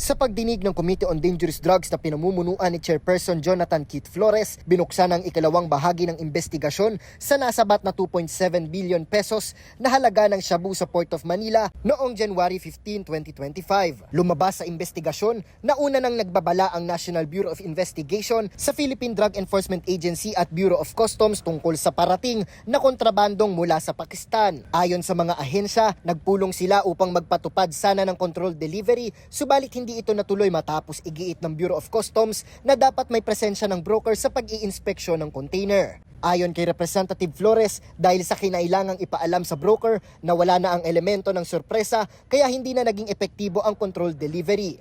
Sa pagdinig ng Committee on Dangerous Drugs na pinamumunuan ni Chairperson Jonathan Keith Flores, binuksan ang ikalawang bahagi ng investigasyon sa nasabat na 2.7 billion pesos na halaga ng shabu sa Port of Manila noong January 15, 2025. Lumabas sa investigasyon na una nang nagbabala ang National Bureau of Investigation sa Philippine Drug Enforcement Agency at Bureau of Customs tungkol sa parating na kontrabandong mula sa Pakistan. Ayon sa mga ahensya, nagpulong sila upang magpatupad sana ng controlled delivery, subalit hindi ito natuloy matapos igiit ng Bureau of Customs na dapat may presensya ng broker sa pag-iinspeksyon ng container. Ayon kay Representative Flores, dahil sa kinailangang ipaalam sa broker na wala na ang elemento ng sorpresa, kaya hindi na naging epektibo ang controlled delivery.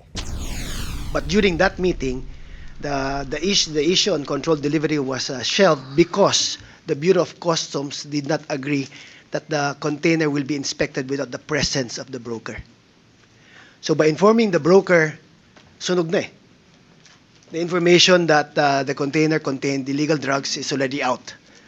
But during that meeting, the issue on controlled delivery was shelved because the Bureau of Customs did not agree that the container will be inspected without the presence of the broker. So by informing the broker, sunog na eh. The information that the container contained illegal drugs is already out.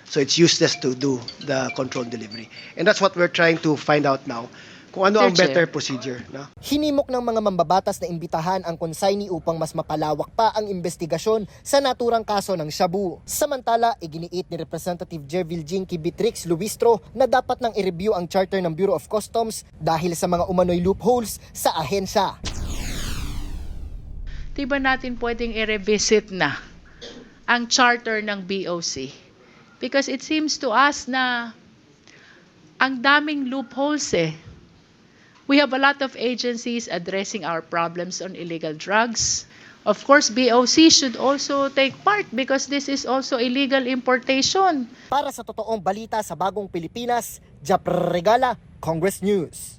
So it's useless to do the controlled delivery. And that's what we're trying to find out now, kung ano ang better procedure. No? Hinimok ng mga mambabatas na imbitahan ang consignee upang mas mapalawak pa ang investigasyon sa naturang kaso ng shabu. Samantala, iginiit ni Representative Jervil Jinky Beatrix Luistro na dapat nang i-review ang charter ng Bureau of Customs dahil sa mga umano'y loopholes sa ahensya. Di ba natin pwedeng i-revisit na ang charter ng BOC? Because it seems to us na ang daming loopholes eh. We have a lot of agencies addressing our problems on illegal drugs. Of course, BOC should also take part because this is also illegal importation. Para sa totoong balita sa Bagong Pilipinas, Jap Regala, Congress News.